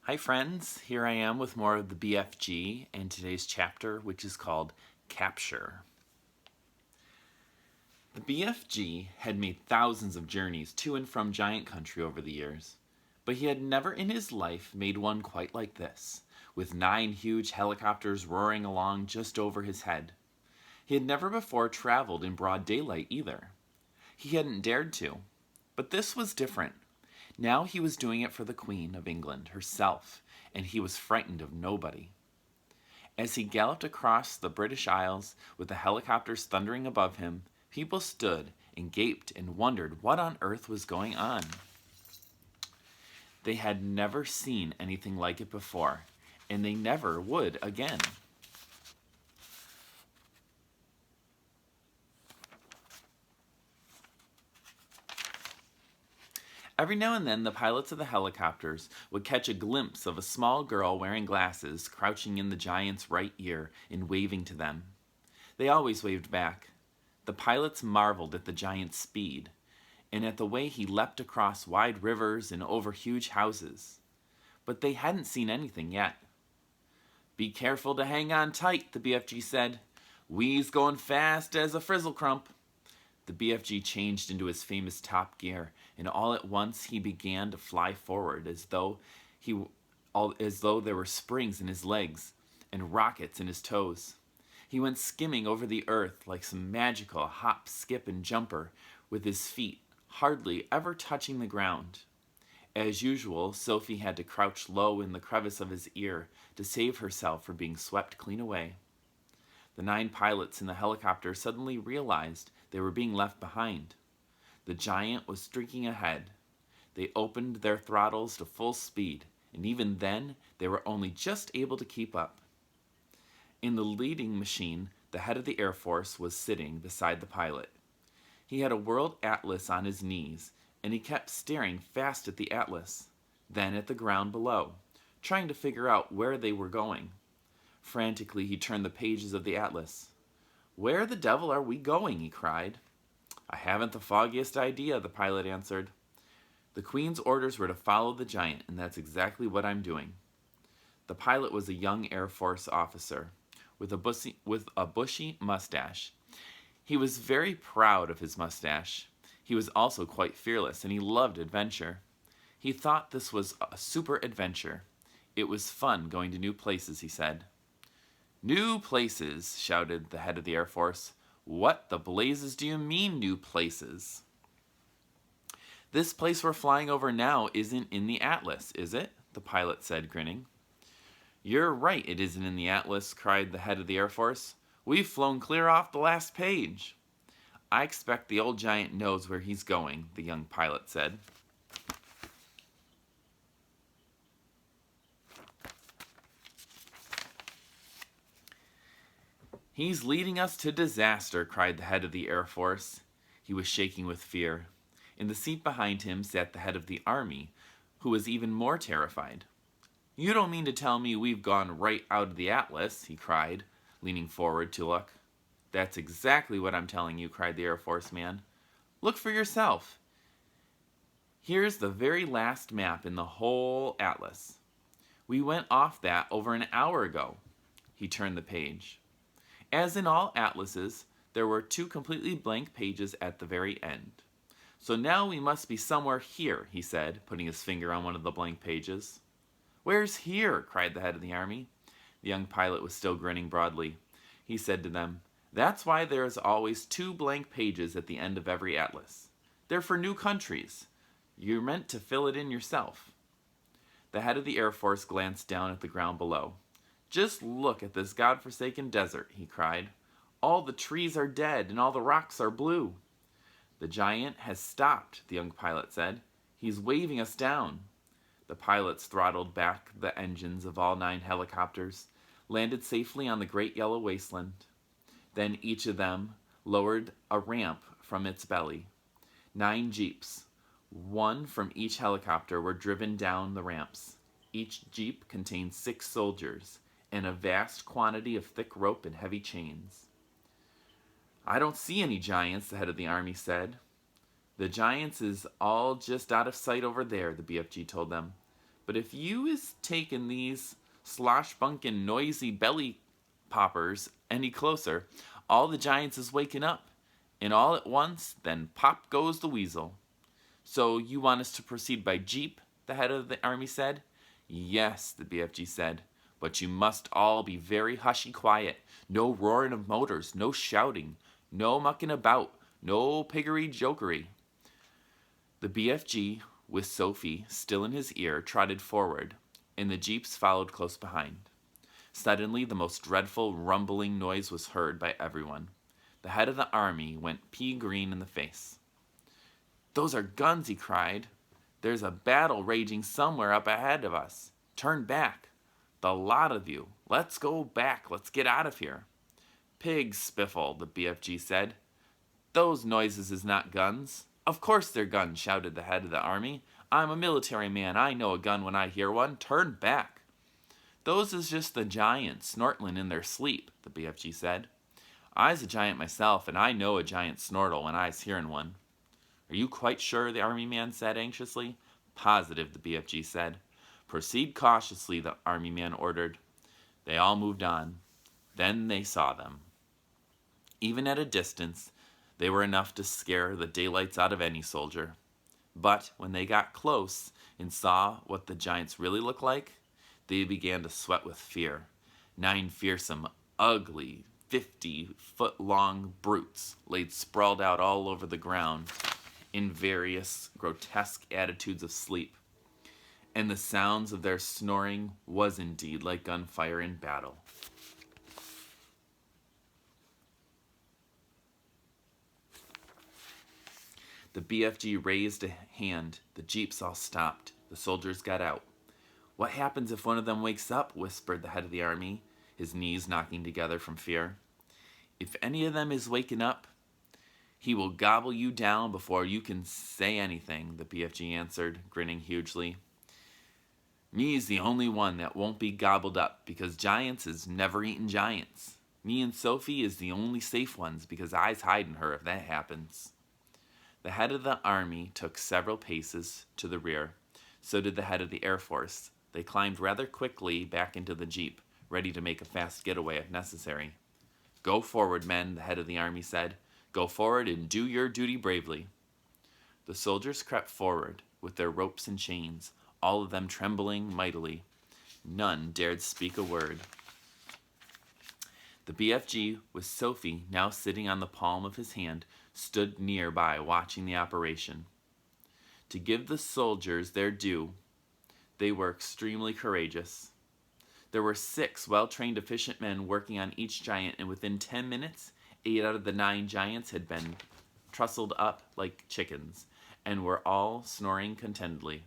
Hi friends, here I am with more of the BFG and today's chapter, which is called Capture. The BFG had made thousands of journeys to and from Giant Country over the years, but he had never in his life made one quite like this, with 9 huge helicopters roaring along just over his head. He had never before traveled in broad daylight either. He hadn't dared to, but this was different. Now he was doing it for the Queen of England herself, and he was frightened of nobody. As he galloped across the British Isles with the helicopters thundering above him, people stood and gaped and wondered what on earth was going on. They had never seen anything like it before, and they never would again. Every now and then, the pilots of the helicopters would catch a glimpse of a small girl wearing glasses crouching in the giant's right ear and waving to them. They always waved back. The pilots marveled at the giant's speed, and at the way he leapt across wide rivers and over huge houses. But they hadn't seen anything yet. "Be careful to hang on tight," the BFG said. "We's going fast as a frizzle crump." The BFG changed into his famous top gear, and all at once he began to fly forward as though there were springs in his legs and rockets in his toes. He went skimming over the earth like some magical hop, skip, and jumper, with his feet hardly ever touching the ground. As usual, Sophie had to crouch low in the crevice of his ear to save herself from being swept clean away. The 9 pilots in the helicopter suddenly realized they were being left behind. The giant was streaking ahead. They opened their throttles to full speed, and even then they were only just able to keep up. In the leading machine, the head of the Air Force was sitting beside the pilot. He had a world atlas on his knees, and he kept staring fast at the atlas, then at the ground below, trying to figure out where they were going. Frantically, he turned the pages of the atlas. "Where the devil are we going?" he cried. "I haven't the foggiest idea," the pilot answered. "The Queen's orders were to follow the giant, and that's exactly what I'm doing." The pilot was a young Air Force officer with a bushy mustache. He was very proud of his mustache. He was also quite fearless, and he loved adventure. He thought this was a super adventure. It was fun going to new places, he said. "New places," shouted the head of the Air Force. "What the blazes do you mean, new places?" "This place we're flying over now isn't in the atlas, is it?" the pilot said, grinning. "You're right, it isn't in the atlas," cried the head of the Air Force. "We've flown clear off the last page." "I expect the old giant knows where he's going," the young pilot said. "He's leading us to disaster," cried the head of the Air Force. He was shaking with fear. In the seat behind him sat the head of the Army, who was even more terrified. "You don't mean to tell me we've gone right out of the atlas," he cried, leaning forward to look. "That's exactly what I'm telling you," cried the Air Force man. "Look for yourself. Here's the very last map in the whole atlas. We went off that over an hour ago." He turned the page. As in all atlases, there were 2 completely blank pages at the very end. "So now we must be somewhere here," he said, putting his finger on one of the blank pages. "Where's here?" cried the head of the Army. The young pilot was still grinning broadly. He said to them, "That's why there is always 2 blank pages at the end of every atlas. They're for new countries. You're meant to fill it in yourself." The head of the Air Force glanced down at the ground below. "Just look at this godforsaken desert," he cried. "All the trees are dead and all the rocks are blue." "The giant has stopped," the young pilot said. "He's waving us down." The pilots throttled back the engines of all 9 helicopters, landed safely on the great yellow wasteland. Then each of them lowered a ramp from its belly. 9 jeeps, 1 from each helicopter, were driven down the ramps. Each jeep contained 6 soldiers, and a vast quantity of thick rope and heavy chains. "I don't see any giants," the head of the Army said. "The giants is all just out of sight over there," the BFG told them. But if you is taking these sloshbunkin' noisy belly poppers any closer, all the giants is waking up, and all at once, then pop goes the weasel. So you want us to proceed by jeep, the head of the army said. Yes, the BFG said, but you must all be very hushy quiet. No roaring of motors, no shouting, no mucking about, no piggery jokery. The BFG, with Sophie still in his ear, trotted forward, and the jeeps followed close behind. Suddenly, the most dreadful rumbling noise was heard by everyone. The head of the army went pea-green in the face. "Those are guns," he cried. "There's a battle raging somewhere up ahead of us. Turn back. The lot of you. Let's go back. Let's get out of here." "Pigs, Spiffle," the BFG said. "Those noises is not guns." "Of course they're guns," shouted the head of the army. "I'm a military man. I know a gun when I hear one. Turn back." "Those is just the giants snortling in their sleep," the BFG said. "I's a giant myself, and I know a giant snortle when I's hearing one." "Are you quite sure?" the army man said anxiously. "Positive," the BFG said. "Proceed cautiously," the army man ordered. They all moved on. Then they saw them. Even at a distance, they were enough to scare the daylights out of any soldier. But when they got close and saw what the giants really looked like, they began to sweat with fear. 9 fearsome, ugly, 50-foot-long brutes laid sprawled out all over the ground in various grotesque attitudes of sleep, and the sounds of their snoring was indeed like gunfire in battle. The BFG raised a hand. The jeeps all stopped. The soldiers got out. "What happens if one of them wakes up?" whispered the head of the army, his knees knocking together from fear. "If any of them is waking up, he will gobble you down before you can say anything," the BFG answered, grinning hugely. "Me's the only one that won't be gobbled up, because giants is never eaten giants. Me and Sophie is the only safe ones, because I's hiding her if that happens." The head of the army took several paces to the rear. So did the head of the Air Force. They climbed rather quickly back into the jeep, ready to make a fast getaway if necessary. "Go forward, men," the head of the army said. "Go forward and do your duty bravely." The soldiers crept forward with their ropes and chains, all of them trembling mightily. None dared speak a word. The BFG, with Sophie now sitting on the palm of his hand, stood nearby watching the operation. To give the soldiers their due, they were extremely courageous. There were 6 well-trained, efficient men working on each giant, and within 10 minutes, 8 out of the 9 giants had been trussled up like chickens, and were all snoring contentedly.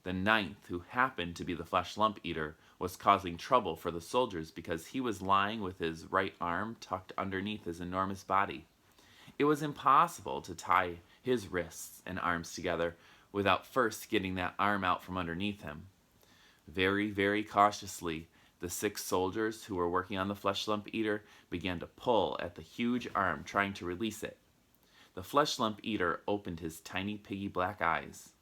The 9th, who happened to be the flesh lump eater, was causing trouble for the soldiers because he was lying with his right arm tucked underneath his enormous body. It was impossible to tie his wrists and arms together without first getting that arm out from underneath him. Very, very cautiously, the 6 soldiers who were working on the flesh lump eater began to pull at the huge arm, trying to release it. The flesh lump eater opened his tiny piggy black eyes.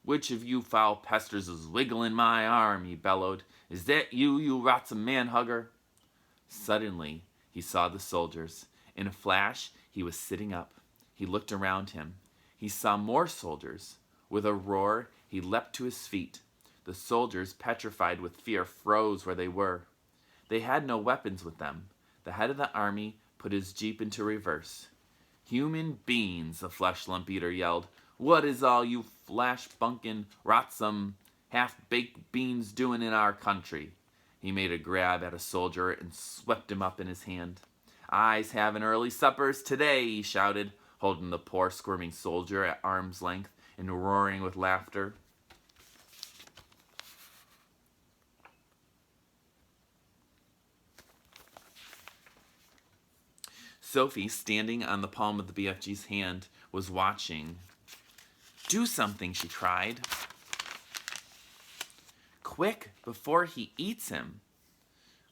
"Which of you foul pesters is wiggling my arm?" he bellowed. "Is that you, you rotsome man-hugger?" Suddenly, he saw the soldiers. In a flash, he was sitting up. He looked around him. He saw more soldiers. With a roar, he leapt to his feet. The soldiers, petrified with fear, froze where they were. They had no weapons with them. The head of the army put his jeep into reverse. "Human beings," the flesh lump eater yelled. "What is all you flash-bunkin', rotsome, half-baked beans doing in our country?" He made a grab at a soldier and swept him up in his hand. "I's having early suppers today," he shouted, holding the poor squirming soldier at arm's length and roaring with laughter. Sophie, standing on the palm of the BFG's hand, was watching. "Do something," she cried. "Quick, before he eats him."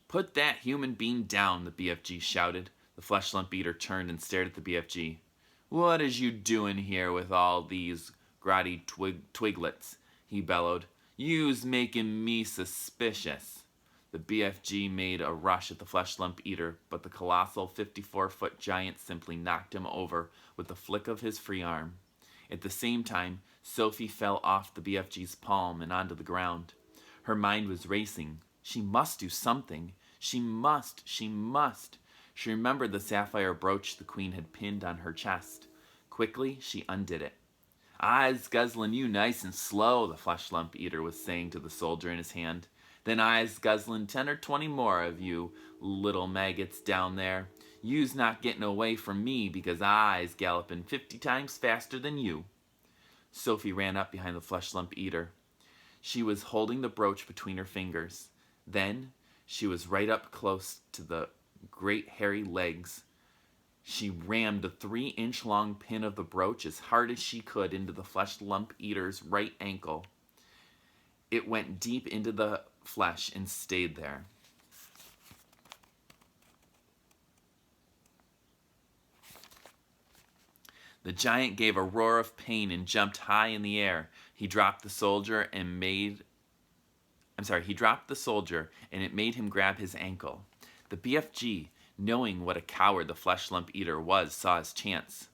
"Put that human being down," the BFG shouted. The flesh lump eater turned and stared at the BFG. "What is you doing here with all these grotty twiglets?" he bellowed. You's making me suspicious. The BFG made a rush at the flesh lump eater, but the colossal 54-foot giant simply knocked him over with the flick of his free arm. At the same time, Sophie fell off the BFG's palm and onto the ground. Her mind was racing. She must do something. She must. She remembered the sapphire brooch the queen had pinned on her chest. Quickly, she undid it. "I's guzzling you nice and slow," the flesh lump eater was saying to the soldier in his hand. "Then I's guzzling 10 or 20 more of you little maggots down there. You's not getting away from me because I's galloping 50 times faster than you." Sophie ran up behind the flesh lump eater. She was holding the brooch between her fingers. Then she was right up close to the great hairy legs. She rammed the 3-inch long pin of the brooch as hard as she could into the flesh lump eater's right ankle. It went deep into the flesh and stayed there. The giant gave a roar of pain and jumped high in the air. He dropped the soldier and it made him grab his ankle. The BFG, knowing what a coward the flesh lump eater was, saw his chance.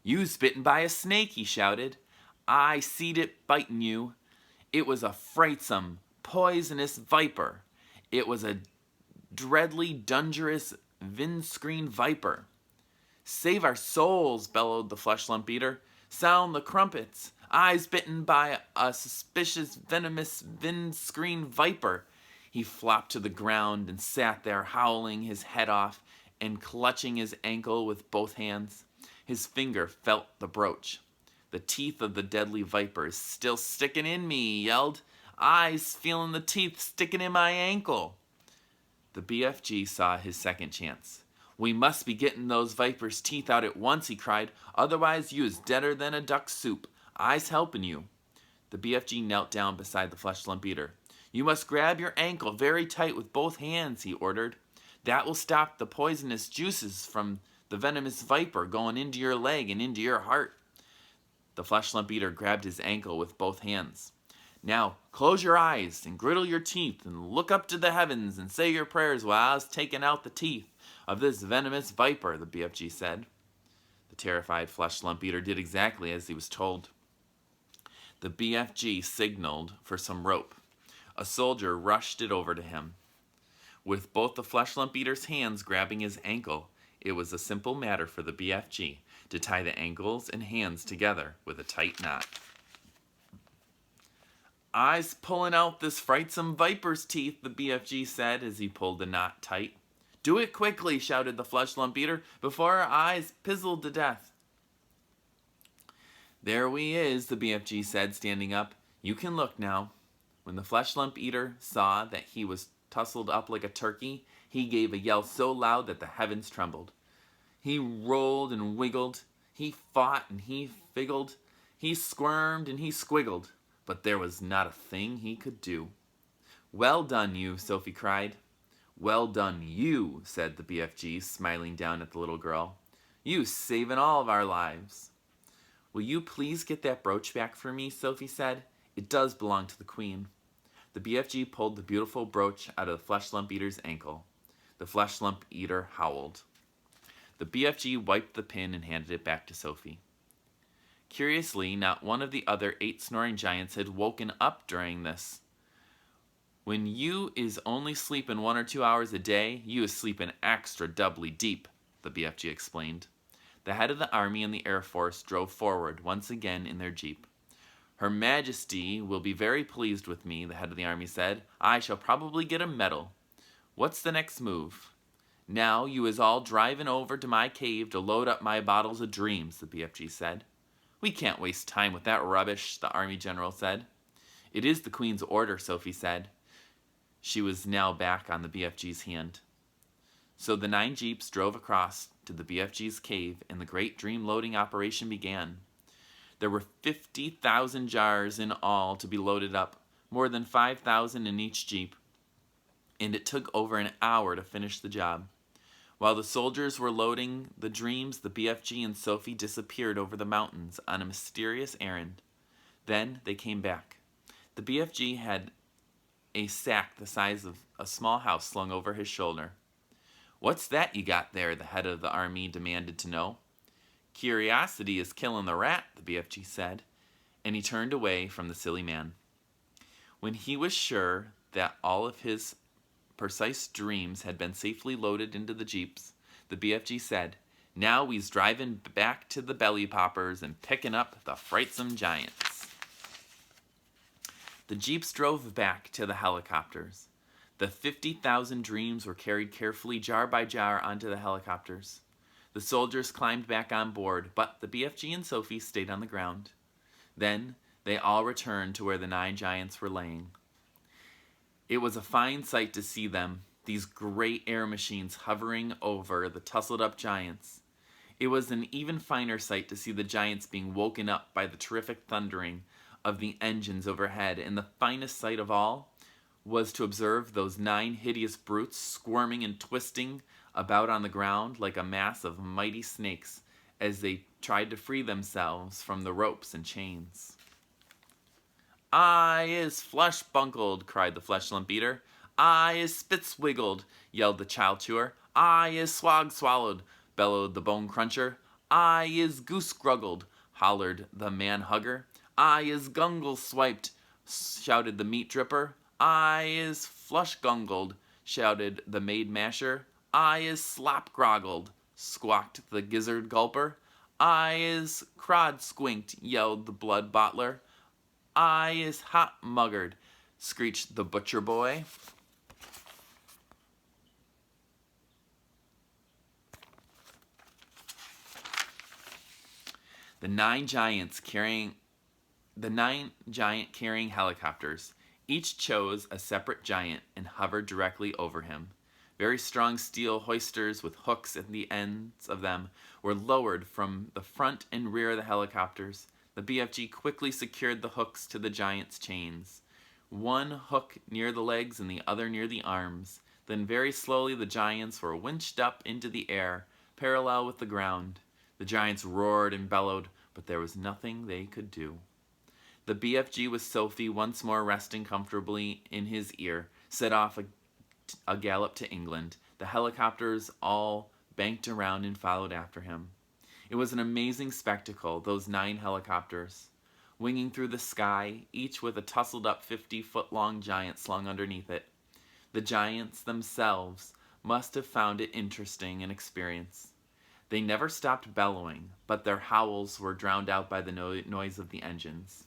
"You's bitten by a snake," he shouted. "I seed it biting you. It was a frightsome, poisonous viper. It was a dreadly dangerous windscreen viper." "Save our souls," bellowed the flesh lump eater. "Sound the crumpets. I's bitten by a suspicious venomous windscreen viper." He flopped to the ground and sat there, howling his head off and clutching his ankle with both hands. His finger felt the brooch. "The teeth of the deadly viper is still sticking in me," he yelled. "I's feeling the teeth sticking in my ankle." The BFG saw his second chance. "We must be getting those viper's teeth out at once," he cried. "Otherwise you is deader than a duck's soup. I's helping you." The BFG knelt down beside the flesh lump eater. "You must grab your ankle very tight with both hands," he ordered. "That will stop the poisonous juices from the venomous viper going into your leg and into your heart." The flesh lump eater grabbed his ankle with both hands. "Now close your eyes and grittle your teeth and look up to the heavens and say your prayers while I was taking out the teeth of this venomous viper," the BFG said. The terrified flesh lump eater did exactly as he was told. The BFG signaled for some rope. A soldier rushed it over to him. With both the flesh lump eater's hands grabbing his ankle, it was a simple matter for the BFG to tie the ankles and hands together with a tight knot. "I's pulling out this frightsome viper's teeth," the BFG said as he pulled the knot tight. "Do it quickly," shouted the flesh lump eater, "before our eyes pizzled to death." "There we is," the BFG said, standing up. "You can look now." When the flesh lump eater saw that he was tussled up like a turkey, he gave a yell so loud that the heavens trembled. He rolled and wiggled. He fought and he figgled. He squirmed and he squiggled. But there was not a thing he could do. "Well done, you," Sophie cried. "Well done, you," said the BFG, smiling down at the little girl. "You saving all of our lives." "Will you please get that brooch back for me?" Sophie said. "It does belong to the queen." The BFG pulled the beautiful brooch out of the flesh lump eater's ankle. The flesh lump eater howled. The BFG wiped the pin and handed it back to Sophie. Curiously, not one of the other 8 snoring giants had woken up during this. "When you is only sleeping 1 or 2 hours a day, you is sleeping extra doubly deep," the BFG explained. The head of the Army and the Air Force drove forward once again in their jeep. "Her Majesty will be very pleased with me," the head of the Army said. "I shall probably get a medal. What's the next move?" "Now you is all driving over to my cave to load up my bottles of dreams," the BFG said. "We can't waste time with that rubbish," the Army general said. "It is the Queen's order," Sophie said. She was now back on the BFG's hand. So the 9 jeeps drove across to the BFG's cave and the great dream loading operation began. There were 50,000 jars in all to be loaded up, more than 5,000 in each jeep, and it took over an hour to finish the job. While the soldiers were loading the dreams, the BFG and Sophie disappeared over the mountains on a mysterious errand. Then they came back. The BFG had a sack the size of a small house slung over his shoulder. "What's that you got there?" the head of the army demanded to know. "Curiosity is killing the rat," the BFG said, and he turned away from the silly man. When he was sure that all of his precise dreams had been safely loaded into the jeeps, the BFG said, "Now we's driving back to the belly poppers and picking up the frightsome giants." The jeeps drove back to the helicopters. The 50,000 dreams were carried carefully jar by jar onto the helicopters. The soldiers climbed back on board, but the BFG and Sophie stayed on the ground. Then they all returned to where the 9 giants were laying. It was a fine sight to see them, these great air machines hovering over the tussled-up giants. It was an even finer sight to see the giants being woken up by the terrific thundering of the engines overhead, and the finest sight of all was to observe those 9 hideous brutes squirming and twisting about on the ground like a mass of mighty snakes as they tried to free themselves from the ropes and chains. "I is flesh bunkled," cried the flesh lump eater. "I is spitz wiggled," yelled the child chewer. "I is swag swallowed," bellowed the bone cruncher. "I is goose gruggled," hollered the man hugger. "I is gungle swiped," shouted the meat dripper. "I is flush gungled," shouted the maid masher. "I is slop groggled," squawked the gizzard gulper. "I is crod squinked," yelled the blood bottler. "I is hot muggered," screeched the butcher boy. The nine giant carrying helicopters. Each chose a separate giant and hovered directly over him. Very strong steel hoisters with hooks at the ends of them were lowered from the front and rear of the helicopters. The BFG quickly secured the hooks to the giant's chains. One hook near the legs and the other near the arms. Then very slowly the giants were winched up into the air, parallel with the ground. The giants roared and bellowed, but there was nothing they could do. The BFG, with Sophie once more resting comfortably in his ear, set off a gallop to England. The helicopters all banked around and followed after him. It was an amazing spectacle, those 9 helicopters, winging through the sky, each with a tussled-up 50-foot-long giant slung underneath it. The giants themselves must have found it interesting an experience. They never stopped bellowing, but their howls were drowned out by the noise of the engines.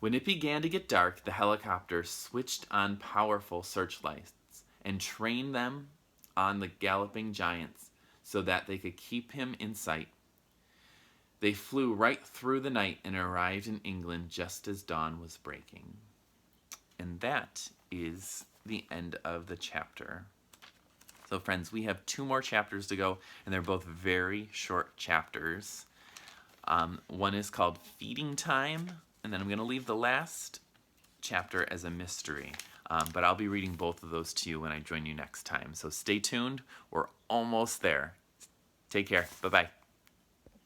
When it began to get dark, the helicopters switched on powerful searchlights and trained them on the galloping giants so that they could keep him in sight. They flew right through the night and arrived in England just as dawn was breaking. And that is the end of the chapter. So friends, we have 2 more chapters to go, and they're both very short chapters. One is called Feeding Time, and then I'm going to leave the last chapter as a mystery. But I'll be reading both of those to you when I join you next time. So stay tuned. We're almost there. Take care. Bye-bye.